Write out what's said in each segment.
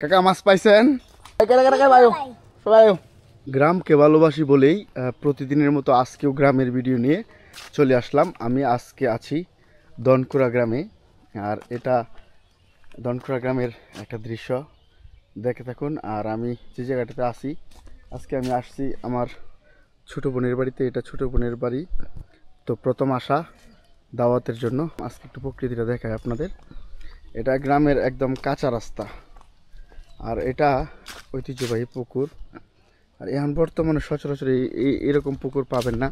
কাকা মাছ পাইছেন? গ্রামকে ভালোবাসি বলেই প্রতিদিনের মতো আজকেও গ্রামের ভিডিও নিয়ে চলে আসলাম। আমি আজকে আছি দনকুড়া গ্রামে, আর এটা দনকুড়া গ্রামের একটা দৃশ্য দেখে থাকুন। আর আমি যে জায়গাটাতে আছি, আজকে আমি আসছি আমার ছোটো বোনের বাড়িতে। এটা ছোটো বোনের বাড়ি, তো প্রথম আসা দাওয়াতের জন্য। আজকে একটু প্রকৃতিটা দেখায় আপনাদের। এটা গ্রামের একদম কাঁচা রাস্তা, আর এটা ঐতিহ্যবাহী পুকুর। আর এখন বর্তমানে সচরাচর এরকম পুকুর পাবেন না।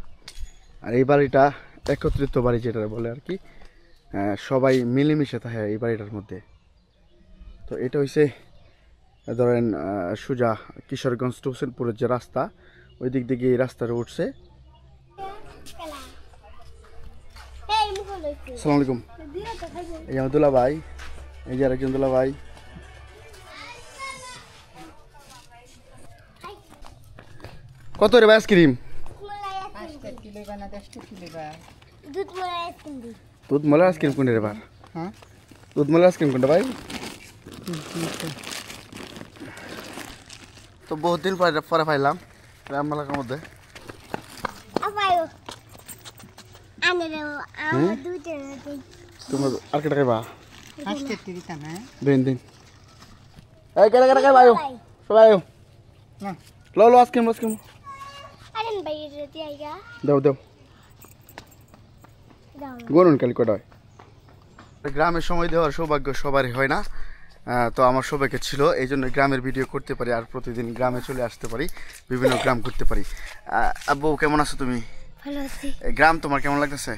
আর এই বাড়িটা একত্রিত বাড়ি যেটা বলে আর কি, সবাই মিলেমিশে থাকে এই বাড়িটার মধ্যে। তো এটা হইছে ধরেন সোজা কিশোরগঞ্জ টু হোসেনপুরের যে রাস্তা, ওই দিক দিয়ে এই রাস্তাটা উঠছে। আসসালামু আলাইকুম। এই আমার দুলা ভাই, এই যে আরেকজন দুলা ভাই। কত রে ভাই আইসক্রিম? দুধ মলার আইসক্রিম কোনটা রে ভাই? দুধ মলার আইসক্রিম কোনটা ভাই? তো বহুত দিন পরে পাইলাম গ্রাম এলাকার মধ্যে। তোমার আর কেটে খাইবা? দিন দিন এই কেটে কেটে খাইবা? সবাই লো লো আইসক্রিম আইসক্রিম দাও দাও। গরুন কালি কটা হয়? গ্রামের সময় দেওয়ার সৌভাগ্য সবারই হয় না, তো আমার সৌভাগ্য ছিল, এই জন্য গ্রামের ভিডিও করতে পারি আর প্রতিদিন গ্রামে চলে আসতে পারি, বিভিন্ন গ্রাম ঘুরতে পারি। আব্বু কেমন আছো তুমি? গ্রাম তোমার কেমন লাগতেছে?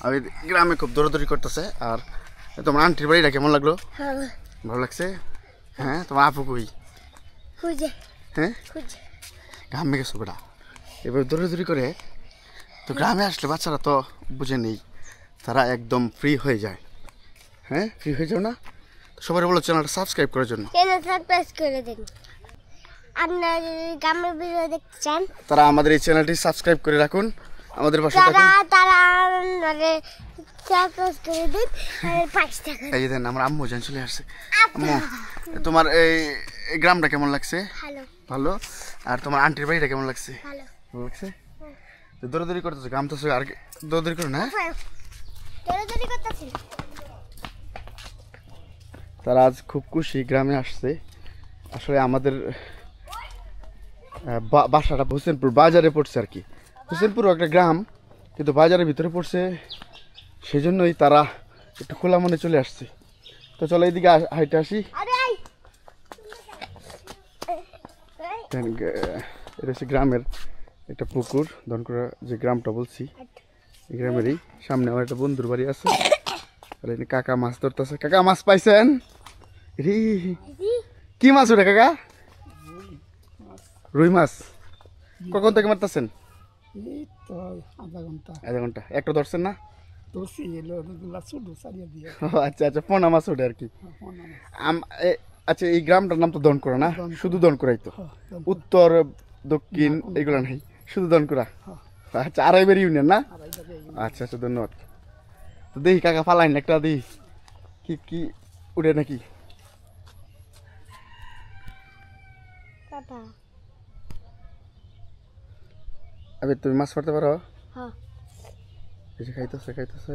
আমি গ্রামে খুব দৌড়াদৌড়ি করতেছে। আর তোমার আন্টির বাড়িটা কেমন লাগলো? ভালো লাগছে? হ্যাঁ, তোমার আপু কই? হ্যাঁ, গ্রামে গেছো বেটা, এবার দৌড়াদৌড়ি করে। তো গ্রামে আসলে বাচ্চারা তো বুঝে নেই, তারা একদম ফ্রি হয়ে যায়। হ্যাঁ, ফ্রি হয়ে যাও না? সবাই বলো চ্যানেলটা সাবস্ক্রাইব করার জন্য। তারা আমাদের এই চ্যানেলটি সাবস্ক্রাইব করে রাখুন, আমাদের পাশে থাকুন। এই যে দেন আমার আম্মু জান চলে আসছে। আম্মু, তোমার এই গ্রামটা কেমন লাগছে? ভালো। আর তোমার আন্টির বাড়িটা কেমন লাগছে? ভালো লাগছে। দৌড়াদৌড়ি করতেছে, গ্রাম তো আর দৌড়াদৌড়ি করো না? তারা আজ খুব খুশি গ্রামে আসছে। আসলে আমাদের বাসাটা হোসেনপুর বাজারে পড়ছে আর কি। হোসেনপুর একটা গ্রাম, কিন্তু বাজারের ভিতরে পড়ছে, সেই জন্যই তারা একটু খোলা মনে চলে আসছে। তো চলো এইদিকে হাইটে আসি। এটা হচ্ছে গ্রামের একটা পুকুর, দনকুড়া যে গ্রামটা বলছি, এই গ্রামেরই সামনে আমার একটা বন্ধুর বাড়ি আছে। আর এখানে কাকা মাছ ধরতেছে। কাকা মাছ পাইছেন? কি মাছ ওটা কাকা? রুই মাছ। কখন থেকে মারতেছেন? আধা ঘন্টা। একটা ধরছেন না? আচ্ছা আচ্ছা, পোনা মাছ ওঠে আর কি। আচ্ছা, এই গ্রামটার নাম তো দনকুড়া না? শুধু দনকুড়াই তো? উত্তর দক্ষিণ এগুলো নাই, শুধু দনকুড়া? আচ্ছা, আড়াইবার ইউনিয়ন না? আচ্ছা আচ্ছা, ধন্যবাদ। তো দেখি কাকা ফালাইন একটা, দেখি কি কি উঠে নাকি। আবে তুমি মাছ পড়তে পারো? এই যে খাইতেছে খাইতেছে।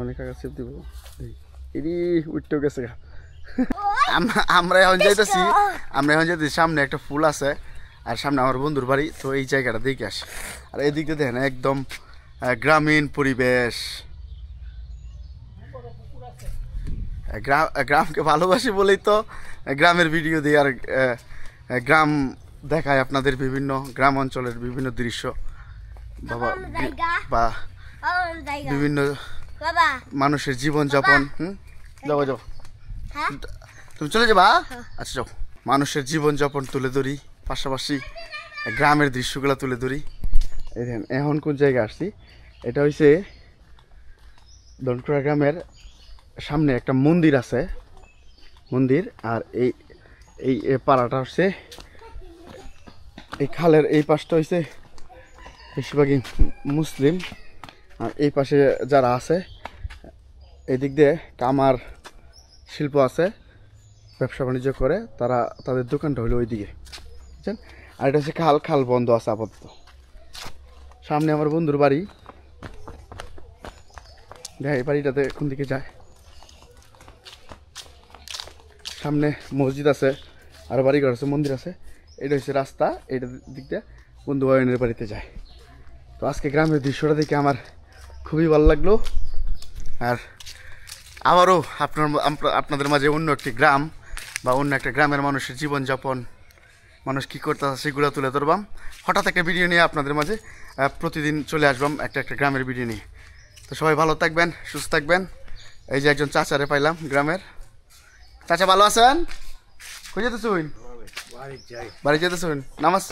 অনেক কাকা চেপ দিব, এরি উঠতেও গেছে। আমরা এখন যাইতেছি সামনে একটা ফুল আছে, আর সামনে আমার বন্ধুর বাড়ি। তো এই জায়গাটা দেখে আসি। আর এদিক দিয়ে দেখেন একদম গ্রামীণ পরিবেশ। গ্রামকে ভালোবাসি বলেই তো গ্রামের ভিডিও দিই, আর গ্রাম দেখায় আপনাদের বিভিন্ন গ্রাম অঞ্চলের বিভিন্ন দৃশ্য বা বিভিন্ন মানুষের জীবনযাপন। যাবো যাবো, তুমি চলে যাবা? আচ্ছা যাও। মানুষের জীবনযাপন তুলে ধরি, পাশাপাশি গ্রামের দৃশ্যগুলো তুলে ধরি। এই দেখেন এখন কোন জায়গায় আসছি, এটা হইছে দনকুড়া গ্রামের সামনে একটা মন্দির আছে, মন্দির। আর এই পাড়াটা হচ্ছে, এই খালের এই পাশটা হইছে বেশিরভাগই মুসলিম, আর এই পাশে যারা আছে এদিক দিয়ে কামার শিল্প আছে, ব্যবসা বাণিজ্য করে তারা, তাদের দোকানটা হলো ওইদিকে, বুঝছেন। আর এটা হচ্ছে খাল, খাল বন্ধ আছে আপাতত। সামনে আমার বন্ধুর বাড়ি, দেখ এই বাড়িটাতে কোন দিকে যায়। সামনে মসজিদ আছে, আর বাড়িঘর আছে, মন্দির আছে। এটা হচ্ছে রাস্তা, এইটার দিক দিয়ে বন্ধু ভাইনের বাড়িতে যায়। তো আজকে গ্রামের দৃশ্যটা দেখে আমার খুবই ভালো লাগলো। আর আবারও আপনাদের মাঝে অন্য একটি গ্রাম বা অন্য একটা গ্রামের মানুষের জীবনযাপন, মানুষ কী করতে আছে সেগুলো তুলে ধরবাম। হঠাৎ একটা ভিডিও নিয়ে আপনাদের মাঝে প্রতিদিন চলে আসবাম একটা একটা গ্রামের ভিডিও নিয়ে। তো সবাই ভালো থাকবেন, সুস্থ থাকবেন। এই যে একজন চাচারে পাইলাম গ্রামের। চাচা ভালো আছেন? কই যেতেছুন? বাড়ি যেতেছুন? নামাজ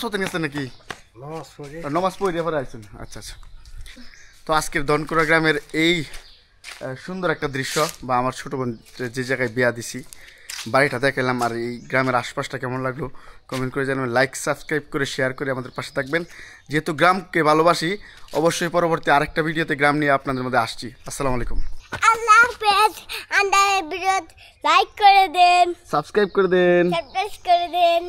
পড়তে গেছেন নাকি? নামাজ পড়ে পরে আসছেন? আচ্ছা আচ্ছা। তো আজকের দনকুড়া গ্রামের এই সুন্দর একটা দৃশ্য, বা আমার ছোটো বোন যে জায়গায় বিয়া দিছি বাড়িটা দেখালাম, আর এই গ্রামের আশপাশটা কেমন লাগলো কমেন্ট করে জানাবেন। লাইক সাবস্ক্রাইব করে শেয়ার করে আমাদের পাশে থাকবেন। যেহেতু গ্রামকে ভালোবাসি, অবশ্যই পরবর্তী আরেকটা ভিডিওতে গ্রাম নিয়ে আপনাদের মধ্যে আসছি। আসসালামু আলাইকুম। আল্লাহ হাফেজ। আমাদের ভিডিও লাইক করে দেন, সাবস্ক্রাইব করে দেন। সাবস্ক্রাইব করে দেন।